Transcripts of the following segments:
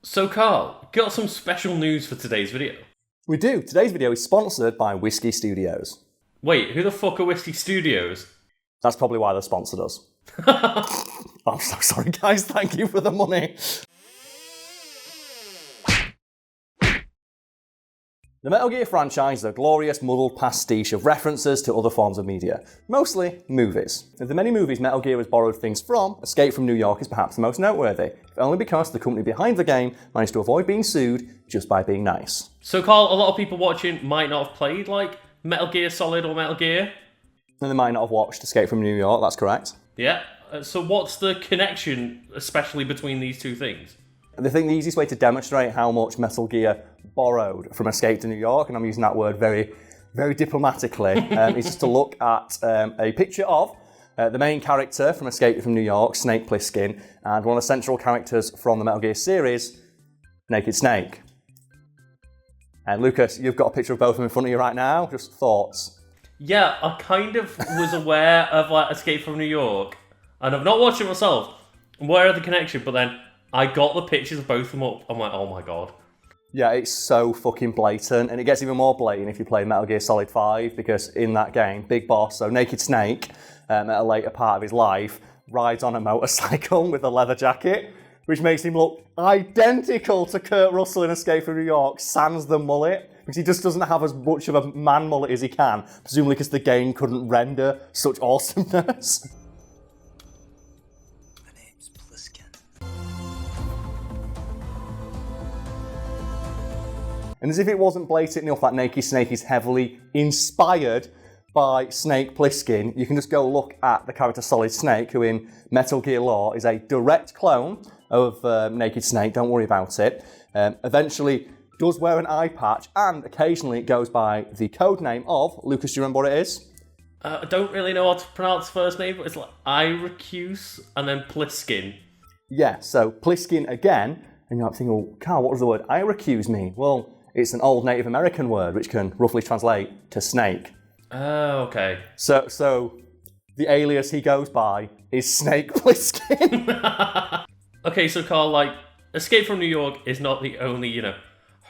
So Carl, got some special news for today's video. We do. Today's video is sponsored by Whisky Studios. Wait, who the fuck are Whisky Studios? That's probably why they sponsored us. I'm so sorry, guys. Thank you for the money. The Metal Gear franchise is a glorious, muddled pastiche of references to other forms of media, mostly movies. Of the many movies Metal Gear has borrowed things from, Escape from New York is perhaps the most noteworthy, if only because the company behind the game managed to avoid being sued just by being nice. So Carl, a lot of people watching might not have played like Metal Gear Solid or Metal Gear. And they might not have watched Escape from New York, that's correct. Yeah, so what's the connection, especially between these two things? I think the easiest way to demonstrate how much Metal Gear borrowed from Escape to New York, and I'm using that word very, very diplomatically, is just to look at a picture of the main character from Escape from New York, Snake Plissken, and one of the central characters from the Metal Gear series, Naked Snake. And Lucas, you've got a picture of both of them in front of you right now. Just thoughts? Yeah, I kind of was aware of like Escape from New York, and I've not watched it myself. I'm aware of the connection, but then I got the pictures of both of them up. I'm like, oh my god. Yeah, it's so fucking blatant, and it gets even more blatant if you play Metal Gear Solid 5, because in that game, Big Boss, so Naked Snake, at a later part of his life, rides on a motorcycle with a leather jacket, which makes him look identical to Kurt Russell in Escape from New York, sans the mullet, because he just doesn't have as much of a man mullet as he can, presumably because the game couldn't render such awesomeness. And as if it wasn't blatant enough that Naked Snake is heavily inspired by Snake Plissken, you can just go look at the character Solid Snake, who in Metal Gear lore is a direct clone of Naked Snake, don't worry about it. Eventually does wear an eye patch, and occasionally it goes by the code name of, Lucas, do you remember what it is? I don't really know how to pronounce the first name, but it's like Iracuse and then Plissken. Yeah, so Plissken again, and you're like thinking, well, Carl, what does the word Iracuse mean? Well, it's an old Native American word which can roughly translate to snake. Oh, okay. So the alias he goes by is Snake Plissken. Okay, so Carl, like, Escape from New York is not the only,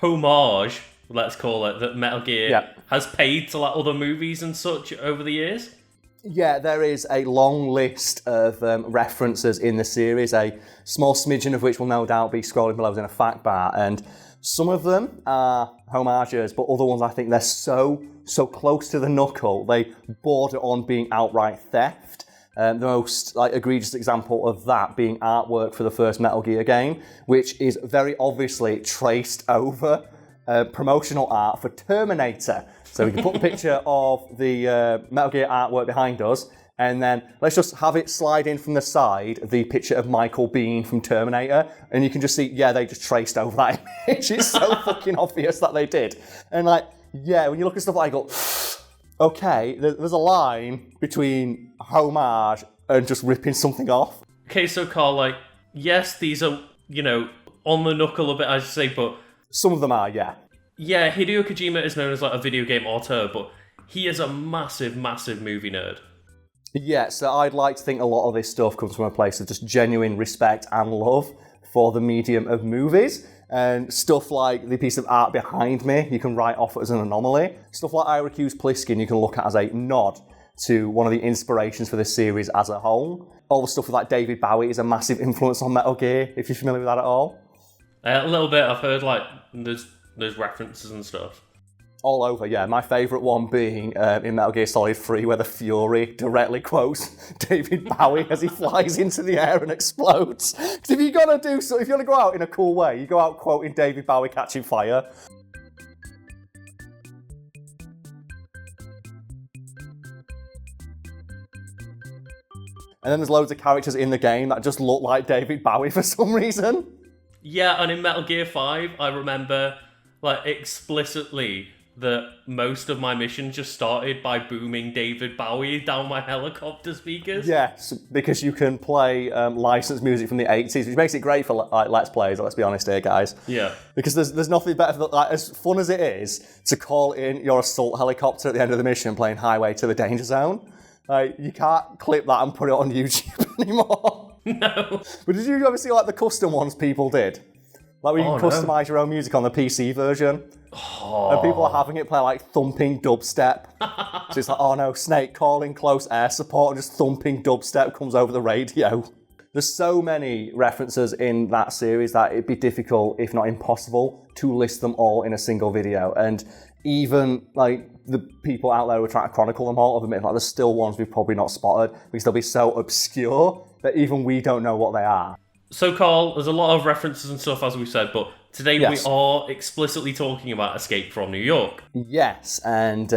homage, let's call it, that Metal Gear has paid to like other movies and such over the years. Yeah, there is a long list of references in the series, a small smidgen of which will no doubt be scrolling below in a fact bar, and some of them are homages, but other ones I think they're so close to the knuckle, they border on being outright theft. The most egregious example of that being artwork for the first Metal Gear game, which is very obviously traced over promotional art for Terminator. So we can put the picture of the Metal Gear artwork behind us, and then let's just have it slide in from the side, the picture of Michael Biehn from Terminator, and you can just see, yeah, they just traced over that image. It's so fucking obvious that they did. And when you look at stuff like that, you go, okay, there's a line between homage and just ripping something off. Okay, so Carl, yes, these are, on the knuckle a bit, as you say, but some of them are, yeah. Yeah, Hideo Kojima is known as a video game auteur, but he is a massive, massive movie nerd. Yeah, so I'd like to think a lot of this stuff comes from a place of just genuine respect and love for the medium of movies. And stuff like the piece of art behind me, you can write off as an anomaly. Stuff like Iracuse Plissken, you can look at as a nod to one of the inspirations for this series as a whole. All the stuff with David Bowie is a massive influence on Metal Gear, if you're familiar with that at all. A little bit, I've heard there's references and stuff. All over, yeah. My favourite one being in Metal Gear Solid 3, where the Fury directly quotes David Bowie as he flies into the air and explodes. Because if you're going to go out in a cool way, you go out quoting David Bowie catching fire. And then there's loads of characters in the game that just look like David Bowie for some reason. Yeah, and in Metal Gear 5, I remember, explicitly that most of my missions just started by booming David Bowie down my helicopter speakers. Yes, because you can play licensed music from the 80s, which makes it great for Let's Plays, let's be honest here, guys. Yeah. Because there's nothing better than, as fun as it is, to call in your assault helicopter at the end of the mission playing Highway to the Danger Zone. You can't clip that and put it on YouTube anymore. No. But did you ever see the custom ones people did? Like where you Oh, can no. customise your own music on the PC version. Oh. And people are having it play like thumping dubstep. So it's like, oh no, Snake calling close air support and just thumping dubstep comes over the radio. There's so many references in that series that it'd be difficult, if not impossible, to list them all in a single video. And even like the people out there who are trying to chronicle them all have admitted like there's still ones we've probably not spotted because they'll be so obscure that even we don't know what they are. So, Carl, there's a lot of references and stuff, as we said, but today Yes. we are explicitly talking about Escape from New York. Yes, and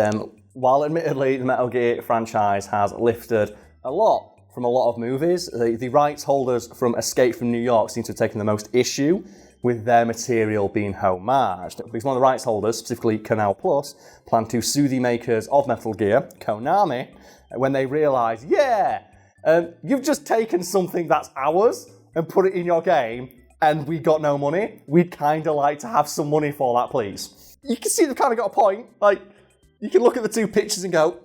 while admittedly the Metal Gear franchise has lifted a lot from a lot of movies, the rights holders from Escape from New York seem to have taken the most issue with their material being homaged. Because one of the rights holders, specifically CanalPlus, plan to sue the makers of Metal Gear, Konami, when they realise, you've just taken something that's ours and put it in your game, and we got no money. We'd kind of like to have some money for that, please. You can see they've kind of got a point. Like, you can look at the two pictures and go,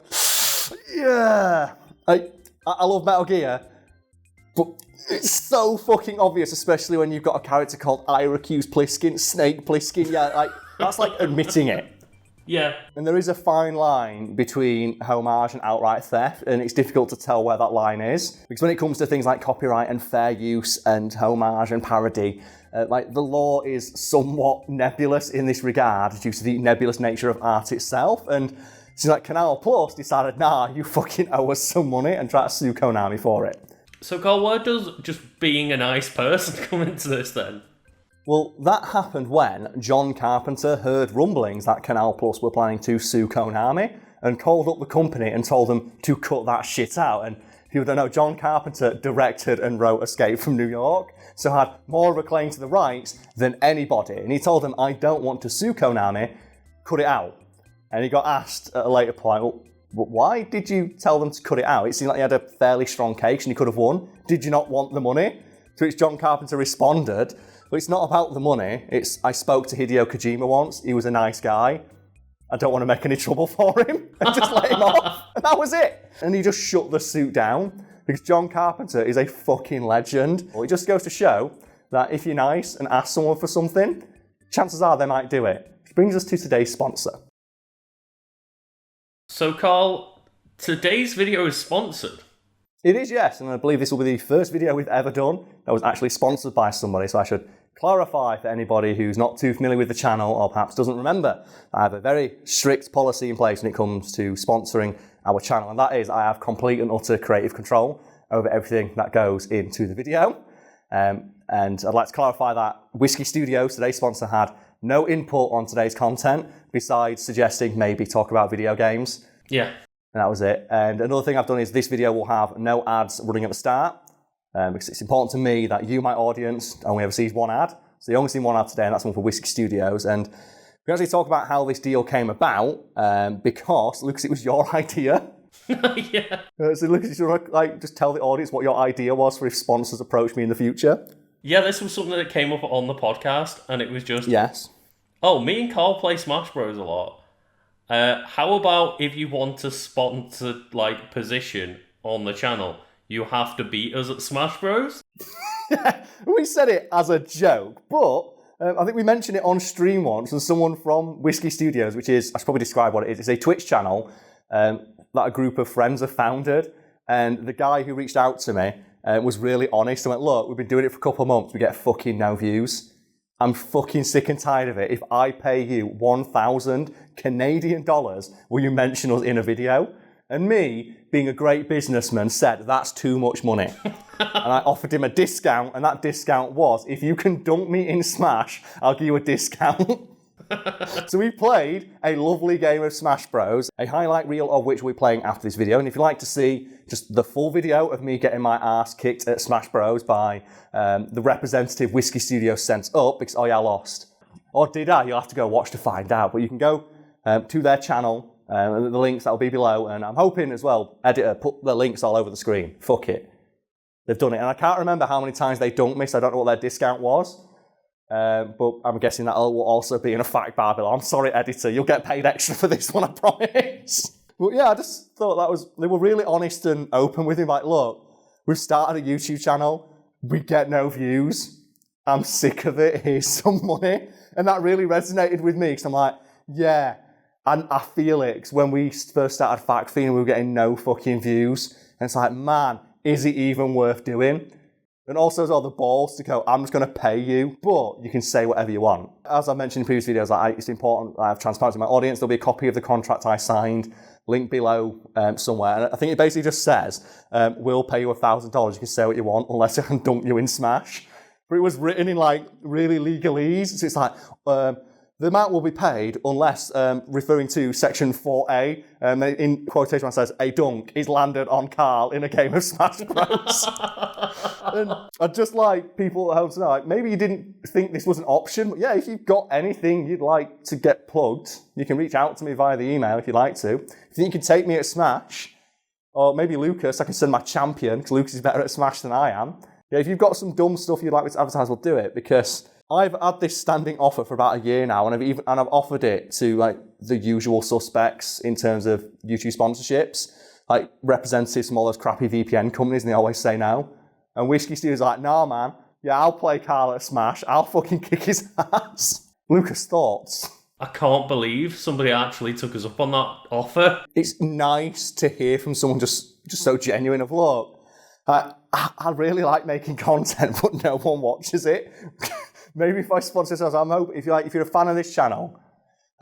yeah. I love Metal Gear, but it's so fucking obvious, especially when you've got a character called Syracuse Plissken, Snake Plissken. Yeah, like, that's like admitting it. Yeah. And there is a fine line between homage and outright theft, and it's difficult to tell where that line is. Because when it comes to things like copyright and fair use and homage and parody, like the law is somewhat nebulous in this regard due to the nebulous nature of art itself. And so like CanalPlus decided, nah, you fucking owe us some money and try to sue Konami for it. So, Carl, where does just being a nice person come into this then? Well, that happened when John Carpenter heard rumblings that CanalPlus were planning to sue Konami and called up the company and told them to cut that shit out. And people don't know, John Carpenter directed and wrote Escape from New York, so had more of a claim to the rights than anybody. And he told them, I don't want to sue Konami, cut it out. And he got asked at a later point, well, why did you tell them to cut it out? It seemed like he had a fairly strong case and he could have won. Did you not want the money? To which John Carpenter responded, well, it's not about the money. I spoke to Hideo Kojima once. He was a nice guy. I don't want to make any trouble for him. And just let him off. And that was it. And he just shut the suit down because John Carpenter is a fucking legend. Well, it just goes to show that if you're nice and ask someone for something, chances are they might do it. Which brings us to today's sponsor. So, Carl, today's video is sponsored. It is, yes, and I believe this will be the first video we've ever done that was actually sponsored by somebody, so I should clarify for anybody who's not too familiar with the channel or perhaps doesn't remember. I have a very strict policy in place when it comes to sponsoring our channel, and that is I have complete and utter creative control over everything that goes into the video. And I'd like to clarify that Whisky Studios, today's sponsor, had no input on today's content besides suggesting maybe talk about video games. Yeah. And that was it. And another thing I've done is this video will have no ads running at the start because it's important to me that you, my audience, only ever sees one ad. So you only seen one ad today, and that's one for Whisky Studios. And we actually talk about how this deal came about because, Lucas, it was your idea. Yeah. So Lucas, you want to just tell the audience what your idea was for if sponsors approach me in the future? Yeah, this was something that came up on the podcast, and it was just... Yes. Oh, me and Carl play Smash Bros. A lot. How about if you want a sponsored position on the channel, you have to beat us at Smash Bros? We said it as a joke, but I think we mentioned it on stream once, and someone from Whisky Studios, which is, I should probably describe what it is, it's a Twitch channel that a group of friends have founded, and the guy who reached out to me was really honest and went, look, we've been doing it for a couple of months, we get fucking no views. I'm fucking sick and tired of it. If I pay you 1,000 Canadian dollars, will you mention us in a video? And me, being a great businessman, said, that's too much money. And I offered him a discount, and that discount was, if you can dunk me in Smash, I'll give you a discount. So we played a lovely game of Smash Bros, a highlight reel of which we're playing after this video. And if you'd like to see just the full video of me getting my ass kicked at Smash Bros by the representative Whisky Studios sent up, because, oh yeah, I lost. Or did I? You'll have to go watch to find out. But you can go to their channel, the links that'll be below. And I'm hoping as well, editor, put the links all over the screen. Fuck it. They've done it. And I can't remember how many times they dunked me, so I don't know what their discount was. But I'm guessing that will also be in a fact bar bill. I'm sorry, editor, you'll get paid extra for this one, I promise. But yeah, I just thought they were really honest and open with him. Like, look, we've started a YouTube channel, we get no views. I'm sick of it, here's some money. And that really resonated with me, because I'm like, yeah, and I feel it, because when we first started Fact Fiend, we were getting no fucking views. And it's like, man, is it even worth doing? And also as well, the balls to go, I'm just going to pay you, but you can say whatever you want. As I mentioned in previous videos, it's important I have transparency with my audience. There'll be a copy of the contract I signed, link below somewhere. And I think it basically just says, we'll pay you $1,000. You can say what you want, unless I can dunk you in Smash. But it was written in like really legalese. So it's like, the amount will be paid unless, referring to section 4A, in quotation marks says, a dunk is landed on Karl in a game of Smash Bros. And I'd just like people at home to know, like, maybe you didn't think this was an option, but yeah, if you've got anything you'd like to get plugged, you can reach out to me via the email if you'd like to. If you think you can take me at Smash, or maybe Lucas, I can send my champion, because Lucas is better at Smash than I am. Yeah, if you've got some dumb stuff you'd like me to advertise, we'll do it, because I've had this standing offer for about a year now, and I've offered it to like the usual suspects in terms of YouTube sponsorships, like representatives from all those crappy VPN companies, and they always say no. And Whisky Studios like, nah, man, yeah, I'll play Karl at Smash, I'll fucking kick his ass. Lucas, thoughts? I can't believe somebody actually took us up on that offer. It's nice to hear from someone just so genuine of, look, I really like making content, but no one watches it. Maybe if I sponsor this, I'm hoping if you're a fan of this channel,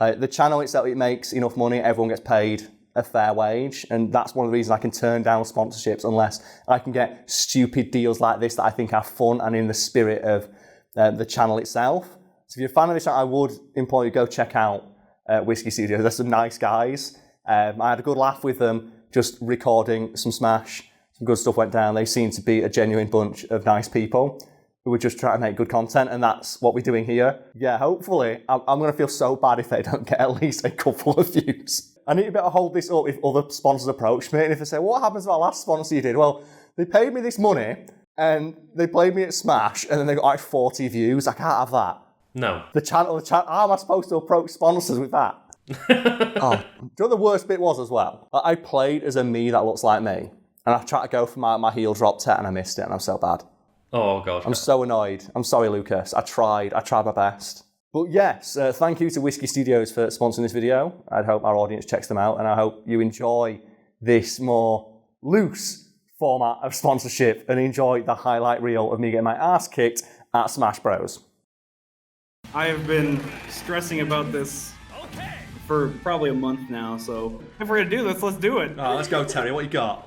the channel itself, it makes enough money, everyone gets paid a fair wage, and that's one of the reasons I can turn down sponsorships unless I can get stupid deals like this that I think are fun and in the spirit of the channel itself. So if you're a fan of this channel, I would implore you to go check out Whisky Studios. They're some nice guys. I had a good laugh with them just recording some Smash. Some good stuff went down. They seem to be a genuine bunch of nice people who were just trying to make good content, and that's what we're doing here. Yeah, hopefully, I'm going to feel so bad if they don't get at least a couple of views. I need to better hold this up if other sponsors approach me, and if they say, what happens to our last sponsor you did? Well, they paid me this money, and they played me at Smash, and then they got like 40 views. I can't have that. No. The channel, how am I supposed to approach sponsors with that? Do you know what the worst bit was as well? I played as a me that looks like me, and I tried to go for my heel drop tech, and I missed it, and I'm so bad. Oh, God. I'm so annoyed. I'm sorry, Lucas. I tried my best. But yes, thank you to Whisky Studios for sponsoring this video. I hope our audience checks them out, and I hope you enjoy this more loose format of sponsorship and enjoy the highlight reel of me getting my ass kicked at Smash Bros. I have been stressing about this for probably a month now, so if we're gonna do this, let's do it. All right, let's go, Terry. What you got?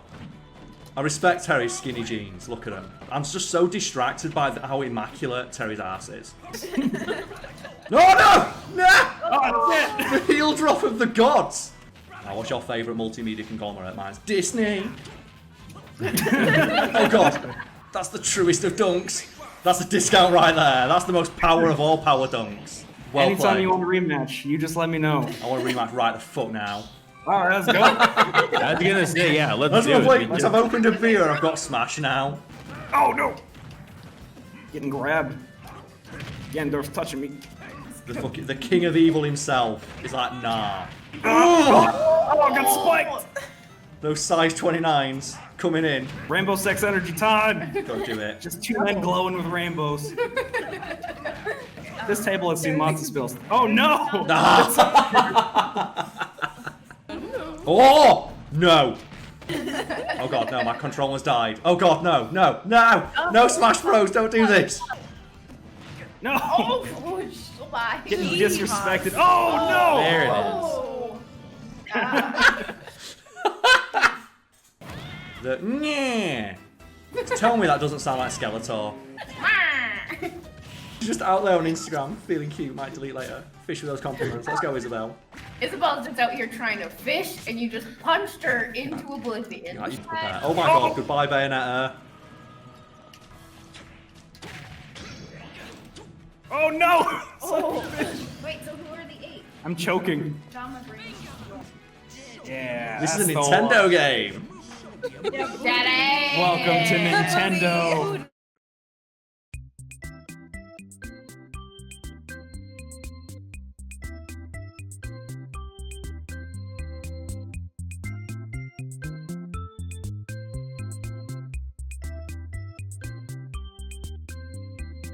I respect Terry's skinny jeans. Look at him. I'm just so distracted by how immaculate Terry's ass is. No! Oh, shit! The heel drop of the gods! Now, what's your favourite multimedia conglomerate? Mine's Disney. Oh, God. That's the truest of dunks. That's a discount right there. That's the most power of all power dunks. Well Anytime played. you want a rematch, you just let me know. I want a rematch right the fuck now. All right, let's go. I was gonna say, yeah, let's do Wait, it. because I've opened a beer and I've got Smash now. Oh, no. Getting grabbed. Gandorf's touching me. The king of evil himself is like, nah. Oh, I got spiked. Those size 29s coming in. Rainbow sex energy time. Don't do it. Just two men glowing with rainbows. This table has seen lots of spills. Oh, no. Oh! No! Oh god, no, my controller's died. Oh god, no, no, no! No, Smash Bros, don't do this! No! Oh, bye. Getting disrespected. Oh, no! There it is. Tell me that doesn't sound like Skeletor. Just out there on Instagram, feeling cute, might delete later. Fish with those compliments. Let's go, Isabel. Isabel's just out here trying to fish, and you just punched her into oblivion. Yeah, you prepare. Oh my god, goodbye, Bayonetta. Oh, no! Oh, wait, so who are the 8? I'm choking. Drama brain. Yeah. This is a that's the Nintendo one. game. Daddy! Welcome to Nintendo.